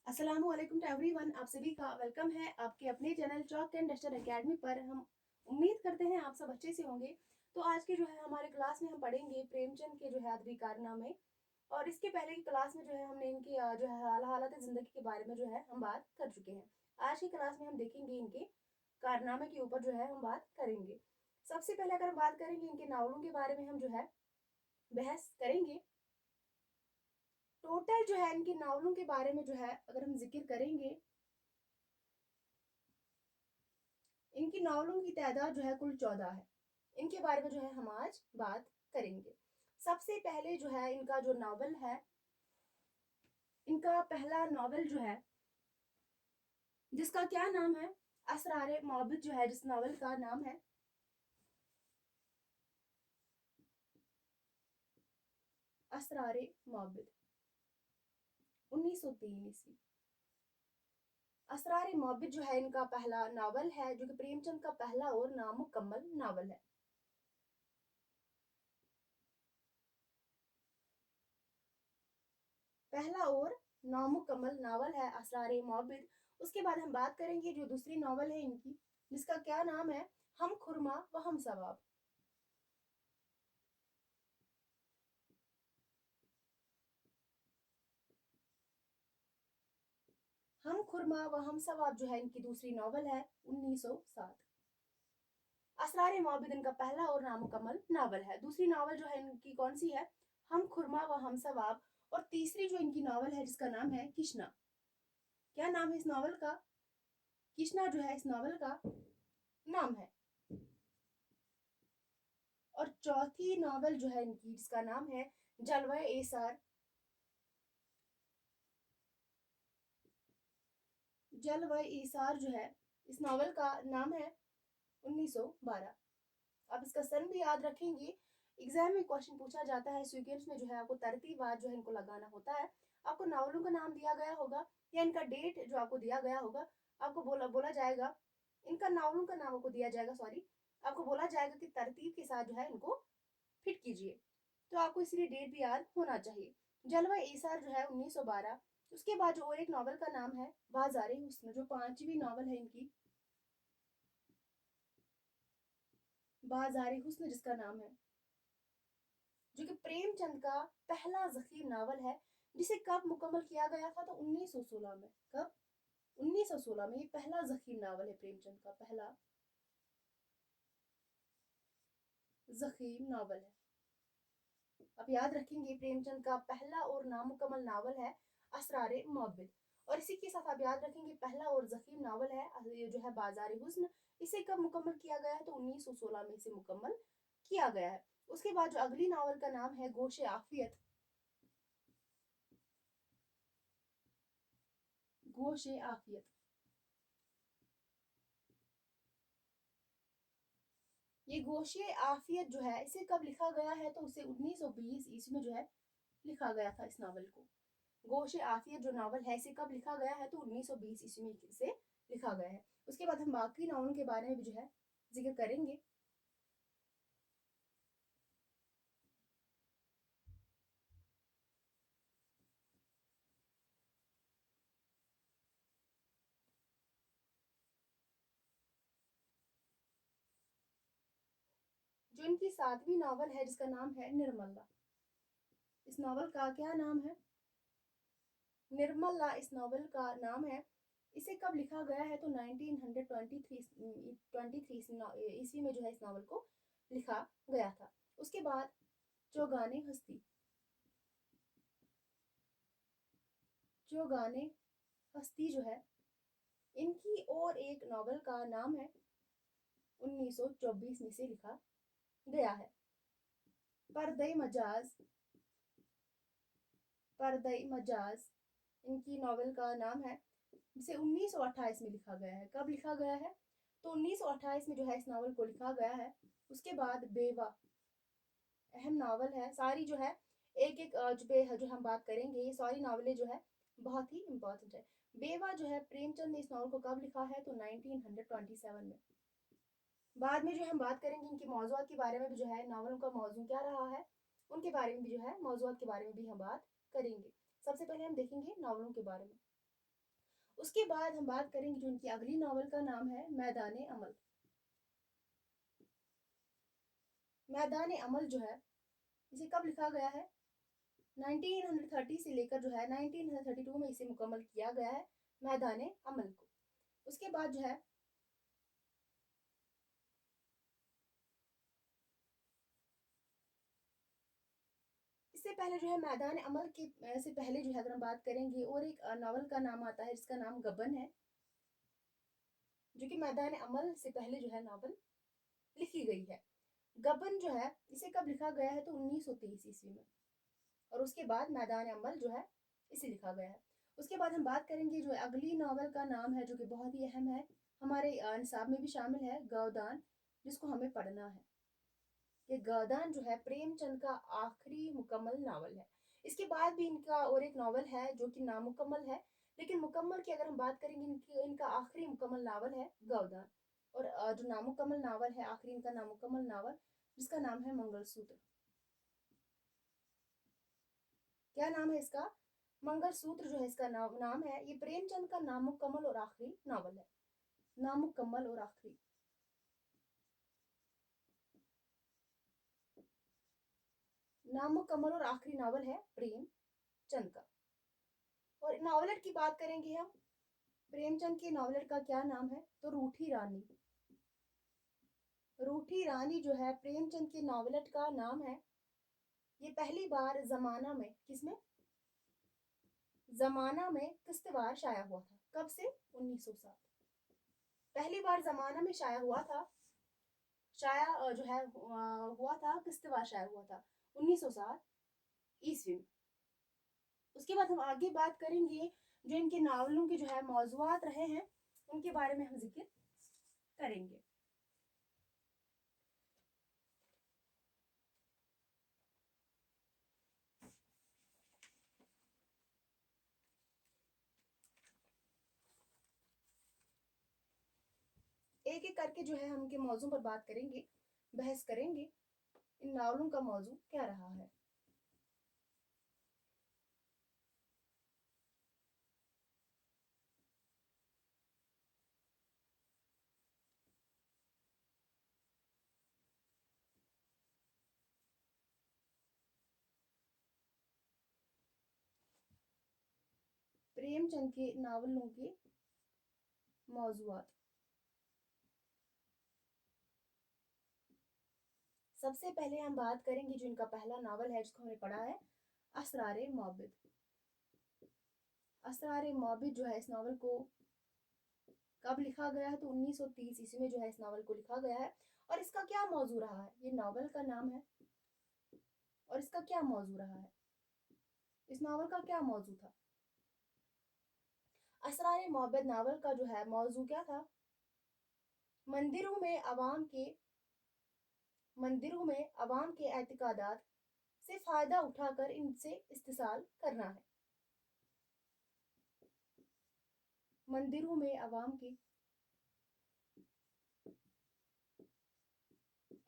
अस्सलाम वालेकुम to everyone. आप सभी का वेलकम है आपके अपने channel chalk and duster academy पर। हम उम्मीद करते हैं आप सब अच्छे से होंगे। तो आज के जो है हमारे क्लास में हम पढ़ेंगे प्रेमचंद के जो है अदबी कारनामे। और इसके पहले की क्लास में जो है हमने इनकी जो है हालात ज़िंदगी के बारे में जो है हम बात कर चुके हैं। आज की क्लास में हम देखेंगे इनके कारनामे के ऊपर जो है हम बात करेंगे। सबसे पहले अगर हम बात करेंगे इनके नावलों के बारे में हम जो है बहस करेंगे। टोटल जो है इनके नावलों के बारे में जो है अगर हम जिक्र करेंगे, इनकी नावलों की तादाद जो है कुल 14 है। इनके बारे में जो है हम आज बात करेंगे। सबसे पहले जो है इनका जो नावल है, इनका पहला नावल जो है जिसका क्या नाम है, असरारे मोहब्बत जो है, जिस नावल का नाम है असरारे मोहब्बत, 1903 ईस्वी। असरारे मोहब्बत जो है इनका पहला नावल है, जो कि प्रेमचंद का पहला और नामुकम्मल नावल है। पहला और नामुकम्मल नावल है असरारे मोहब्बत। उसके बाद हम बात करेंगे जो दूसरी नावल है इनकी, जिसका क्या नाम है, हम खुरमा व हम सवाब। हम खुरमा व हम सवाब जो है इनकी दूसरी नावल है, 1907। असरार मोहब्बत इनका पहला और नामुकम्मल नावल है। दूसरी नावल जो है इनकी कौन सी है, हम खुरमा व हम सवाब। और तीसरी जो इनकी नावल है जिसका नाम है किश्ना। क्या नाम है इस नावल का, किश्ना जो है इस नावल का नाम है। और चौथी नावल जो है इनकी जिसका नाम है जलवा एसार। जलवा एसार जो है इस नावल का नाम है 1912। आप इसका सन भी याद रखेंगे। एग्जाम में क्वेश्चन पूछा जाता है, सीक्वेंस में जो है आपको तरतीबवार जो है इनको लगाना होता है। आपको नावलों का नाम दिया गया होगा या इनका डेट जो आपको दिया गया होगा, आपको बोला बोला जाएगा, इनका नावलों का नाम आपको दिया जाएगा, सॉरी, आपको बोला जाएगा कि तरतीब के साथ जो है इनको फिट कीजिए। तो आपको इसलिए डेट भी याद होना चाहिए। जलवा एसार जो है 1912। उसके बाद जो और एक नावल का नाम है बाजारे हुस्न, जो पांचवी नावल है इनकी, बाजारे हुस्न जिसका नाम है, जो कि प्रेमचंद का पहला जखीर नावल है, जिसे कब मुकम्मल किया गया था, तो 1916 में। कब, 1916 में। ये पहला जखीर नावल है, प्रेमचंद का पहला जखीर नावल है। आप याद रखेंगे प्रेमचंद का पहला और नामुकम्मल नावल है असरारे मोहब्बत। और इसी के साथ आप याद रखेंगे पहला और जखीर नावल है ये जो है बाजार हुस्न। इसे कब मुकम्मल किया गया है, तो 1916 में इसे मुकम्मल किया गया है। उसके बाद जो अगली नावल का नाम है गोशे आफियत, गोशे आफियत। ये गोशे आफियत जो है इसे कब लिखा गया है, तो उसे 1920 ईस्वी में जो है लिखा गया था इस नावल को। गोशे आफियत जो नावल है इसे कब लिखा गया है, तो 1920 ईस्वी में इसे लिखा गया है। उसके बाद हम बाकी नावलों के बारे में भी जो है जिक्र करेंगे। जो इनकी सातवीं नावल है जिसका नाम है निर्मला। इस नावल का क्या नाम है, निर्मला इस नावल का नाम है। इसे कब लिखा गया है, तो 1923 ईस्वी में जो है इस नावल को लिखा गया था। उसके बाद चौगाने हस्ती, चौगाने हस्ती जो है इनकी और एक नावल का नाम है, 1924 में से लिखा गया है। पर्दे मजाज, पर्दे मजाज इनकी नावल का नाम है, जिसे 1928 में लिखा गया है। कब लिखा गया है, तो 1928 में जो है इस नावल को लिखा गया है। उसके बाद बेवा, अहम नावल है सारी जो है, एक एक जो हम बात करेंगे, ये सारी नावलें जो है बहुत ही इंपॉर्टेंट है। बेवा जो है प्रेमचंद ने इस नावल को कब लिखा है, तो 1927 में। बाद में जो हम बात करेंगे इनके मौज़ूआत के बारे में भी, जो है नावलों का मौजू क्या रहा है, उनके बारे में भी जो है मौज़ूआत के बारे में भी हम बात करेंगे। सबसे पहले हम देखेंगे नावलों के बारे में। उसके बाद हम बात करेंगे जो उनकी अगली नॉवल का नाम है मैदान अमल। मैदान अमल जो है इसे कब लिखा गया है? 1930 से लेकर जो है 1932 में इसे मुकम्मल किया गया है मैदान अमल को। उसके बाद जो है इससे पहले जो है मैदान अमल के से पहले जो है अगर हम बात करेंगे और एक नावल का नाम आता है जिसका नाम गबन है, जो कि मैदान अमल से पहले जो है नावल लिखी गई है। गबन जो है इसे कब लिखा गया है? तो 1923 ईस्वी में। और उसके बाद मैदान अमल जो है इसे लिखा गया है। उसके बाद हम बात करेंगे जो अगली नावल का नाम है जो कि बहुत ही अहम है, हमारे निसाब में भी शामिल है, गोदान, जिसको हमें पढ़ना है। ये गोदान जो है प्रेमचंद का आखिरी मुकम्मल नावल है। इसके बाद भी इनका और एक नावल है जो कि नामुकम्मल है, लेकिन मुकम्मल की अगर हम बात करेंगे इनका आखिरी मुकम्मल नावल है गोदान। और जो नामुकम्मल नावल है, आखिरी इनका नामुकम्मल नावल, जिसका नाम है मंगलसूत्र। क्या नाम है इसका? मंगलसूत्र जो है इसका नाम है। ये प्रेमचंद का नामुकम्मल और आखिरी नावल है। नामुकम्मल और आखिरी। नामुकम्मल और आखिरी नावल है प्रेमचंद का। और नावलट की बात करेंगे हम, प्रेमचंद के नावलट का क्या नाम है? तो रूठी रानी। रूठी रानी जो है प्रेमचंद के नावलट का नाम है। ये पहली बार जमाना में, किसमें? जमाना में किस्तवार शाया हुआ था। कब से? 1907। पहली बार जमाना में शाया हुआ था। शाया जो है हुआ था, किस्तवार शाया हुआ था 1907 ईस्वी में। उसके बाद हम आगे बात करेंगे जो इनके नावलों के जो है मौजुआत रहे हैं, उनके बारे में हम जिक्र करेंगे। एक एक करके जो है हम इनके मौजू पर बात करेंगे, बहस करेंगे, इन नावलों का मौजू क्या रहा है। प्रेमचंद के नावलों के मौजुआत। सबसे पहले हम बात करेंगे जो इनका पहला नावल है जिसको हमने पढ़ा है, असरारे मोहब्बत। असरारे मोहब्बत जो है इस नावल को कब लिखा गया है? तो 1930 ईस्वी में जो है इस नावल को लिखा गया है। और इसका क्या मौजू रहा है? ये नावल का नाम है। और इसका क्या मौजू रहा है? इस नावल का क्या मौजू था? असरारे मोहब्बत नावल का जो है मौजू क्या था? मंदिरों में अवाम के मंदिरों में अवाम के एतकादात से फायदा उठाकर इनसे इस्तेसाल करना है। मंदिरों में अवाम के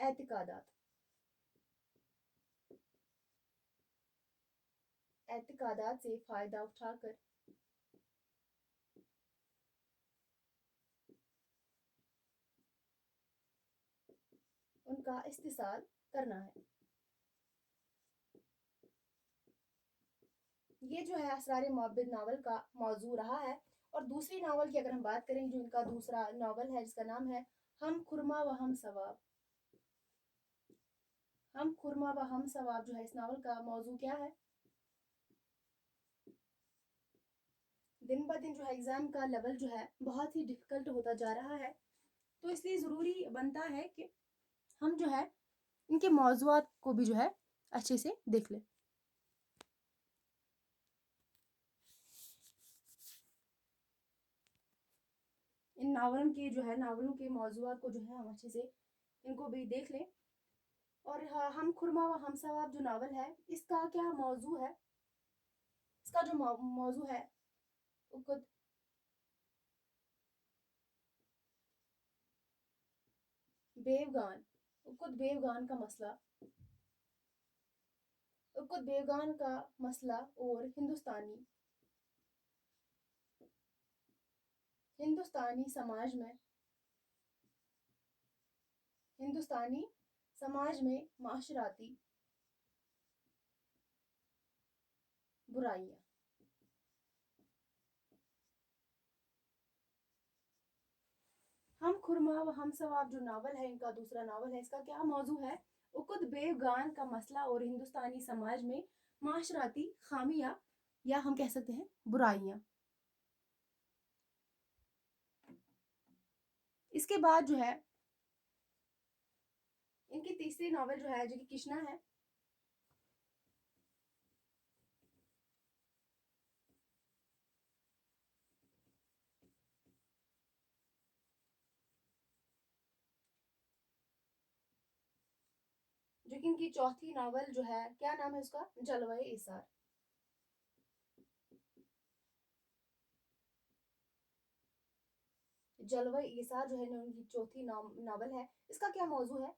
एतकादात एतकादात से फायदा उठाकर उनका इस्तेसाल करना है। ये जो है असरार मोहब्बत नावल का मौजू रहा है। और दूसरी नावल की अगर हम बात करें, जो इनका दूसरा नावल है जिसका नाम है हम खुरमा व हम सवाब। हम खुरमा व हम सवाब जो है इस नावल का मौजू क्या है? दिन ब दिन जो है एग्जाम का लेवल जो है बहुत ही डिफिकल्ट होता जा रहा है, तो इसलिए ज़रूरी बनता है कि हम जो है इनके मौजूआत को भी जो है अच्छे से देख लें। इन नावलों के जो है नावलों के मौजूआत को जो है हम अच्छे से इनको भी देख लें। और हम खुरमा व हम सवाब जो नावल है इसका क्या मौजू है? इसका जो मौजू है उकुद बेवगान उकुद बेवगान का मसला, उकुद बेवगान का मसला और हिंदुस्तानी हिंदुस्तानी समाज में माशराती बुराइयां। हम खुरमा व हम सवाब जो नावल है, इनका दूसरा नावल है, इसका क्या मौजू है? उकुद बेगान का मसला और हिंदुस्तानी समाज में माशराती खामियां, या हम कह सकते हैं बुराइयां। इसके बाद जो है इनकी तीसरी नावल जो है, जो कि किश्ना है, जो कि इनकी चौथी नावल जो है, क्या नाम है उसका? जलवाए इसार। जलवाए इसार जो है ना, उनकी चौथी नावल है। इसका क्या मौजू है?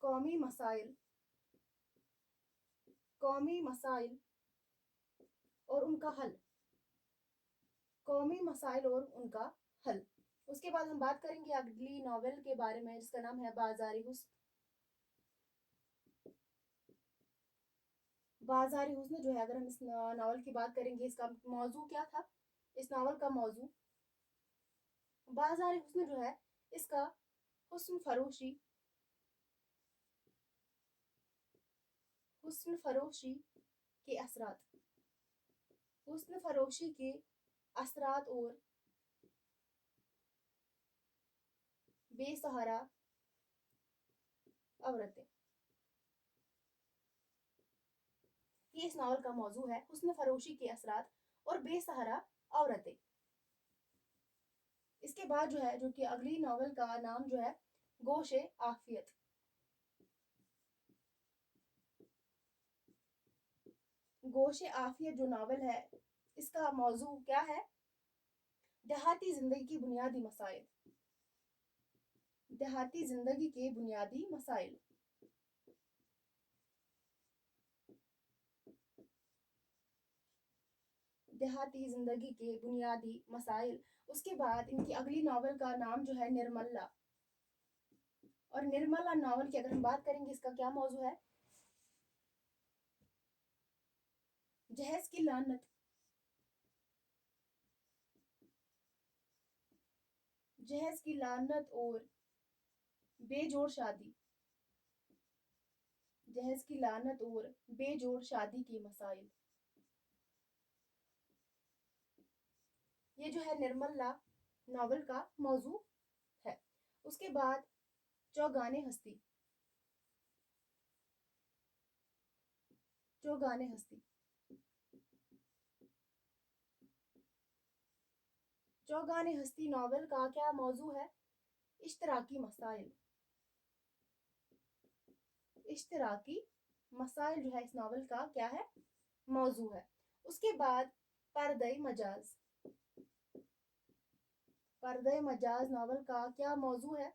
कौमी मसाइल, कौमी मसाइल और उनका हल, कौमी मसाइल और उनका हल। उसके बाद हम बात करेंगे अगली नावल के बारे में, जिसका नाम है बाजारी हुस्न। बाजारी हुस्न जो है, अगर हम इस नावल की बात करेंगे, इसका मौजू क्या था? इस नावल का मौजू, बाजारी हुस्न जो है, इसका हुस्न फरोशी, हुस्न फरोशी के असरात, हुस्न फरोशी के असरात और बेसहारा औरतें, ये इस नावल का मौजू है। हुस्न फरोशी के असरात और बेसहारा औरतें। इसके बाद जो है, जो कि अगली नावल का नाम जो है, गोशे आफियत। गोशे आफियत जो नावल है, इसका मौजू क्या है? देहाती जिंदगी की बुनियादी मसाइल, देहाती जिंदगी के बुनियादी मसाइल। देहाती जिंदगी के बुनियादी मसाइल। उसके बाद इनकी अगली नावल का नाम जो है निर्मला। और निर्मला नावल की अगर हम बात करेंगे, इसका क्या मौजू है? जहेज की लानत, जहेज की लानत और बेजोड़ शादी, जहेज की लानत और बेजोड़ शादी के मसाइल। ये जो है निर्मला नावल का मौजू है। उसके बाद चौगाने हस्ती, चौगाने हस्ती, चौगाने हस्ती नावल का क्या मौजू है? इश्तराकी मसाइल, इश्तराकी मसाइल जो है, इस नावल का क्या है? मौजू है। उसके बाद पर्दे मजाज, पर्दे मजाज नावल का क्या मौजू है?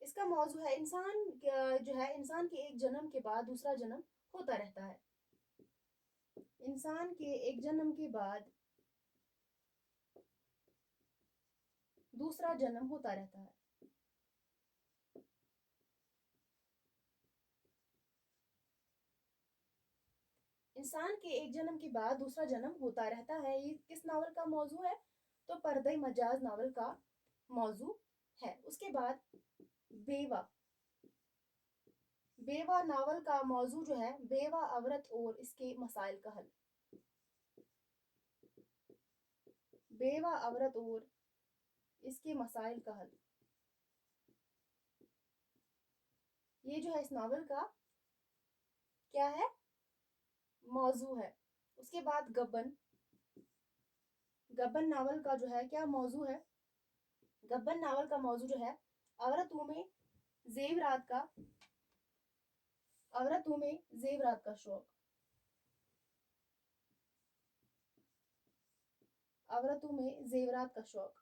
इसका मौजू है इंसान जो है, इंसान के एक जन्म के बाद दूसरा जन्म होता रहता है। इंसान के एक जन्म के बाद दूसरा जन्म होता रहता है। इंसान के एक जन्म के बाद दूसरा जन्म होता रहता है। ये किस नावल का मौजू है? तो पर्दे मजाज नावल का मौजू है। उसके बाद बेवा, बेवा नावल का मौजू जो है, बेवा औरत और इसके मसाइल का हल, बेवा औरत और इसके मसाइल का हल। ये जो है इस नावल का क्या है? मौजू है। उसके बाद गबन, गबन नावल का जो है क्या मौजू है? गबन नावल का मौजू जो है, औरतों में जेवरात का, औरतों में जेवरात का शौक, औरतों में जेवरात का शौक।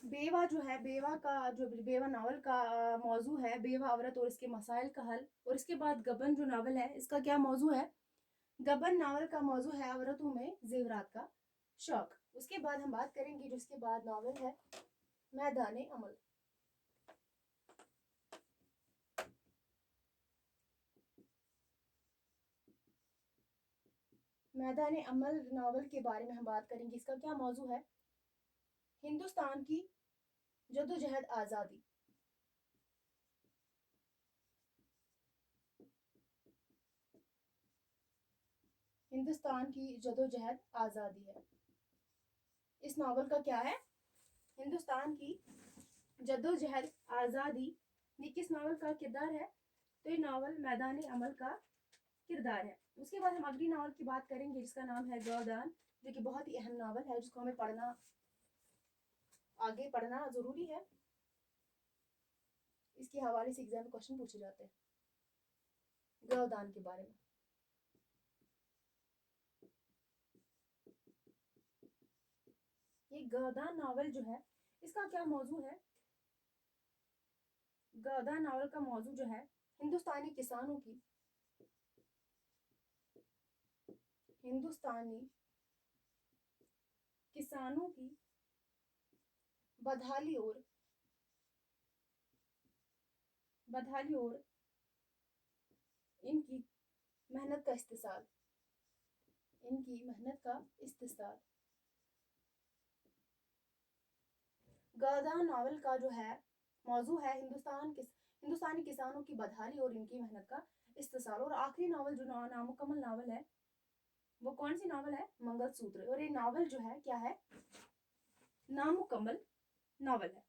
बेवा जो है, बेवा नावल का मौजू है बेवा औरत और इसके मसाइल का हल। और इसके बाद गबन जो नावल है इसका क्या मौजू है? गबन नावल का मौजू है औरतों में जेवरात का शौक। उसके बाद हम बात करेंगे जो इसके बाद नावल है मैदान अमल। मैदान अमल नावल के बारे में हम बात करेंगे। इसका क्या मौजू है? हिंदुस्तान की जद्दोजहद आज़ादी। हिंदुस्तान की जद्दोजहद आज़ादी है। इस नावल का क्या है? हिंदुस्तान की जद्दोजहद आज़ादी। ये किस नावल का किरदार है? तो ये नावल मैदान अमल का किरदार है। उसके बाद हम अगली नावल की बात करेंगे जिसका नाम है गौदान, जो कि बहुत ही अहम नावल है जिसको हमें पढ़ना, आगे पढ़ना जरूरी है। इसके हवाले से एग्जाम में क्वेश्चन पूछे जाते हैं गौदान के बारे में। ये गौदान नावल जो है इसका क्या मौजू है? गौदान नावल का मौजू जो है हिंदुस्तानी किसानों की बदहाली और इनकी मेहनत का इस्तेसाल। गौदान नावल का जो है मौजू है हिंदुस्तानी किसानों की बदहाली और इनकी मेहनत का इस्तेसाल। और आखिरी नावल जो नामुकम्मल नावल है वो कौन सी नावल है? मंगलसूत्र। और ये नावल जो है क्या है? नामुकम्मल नावल है।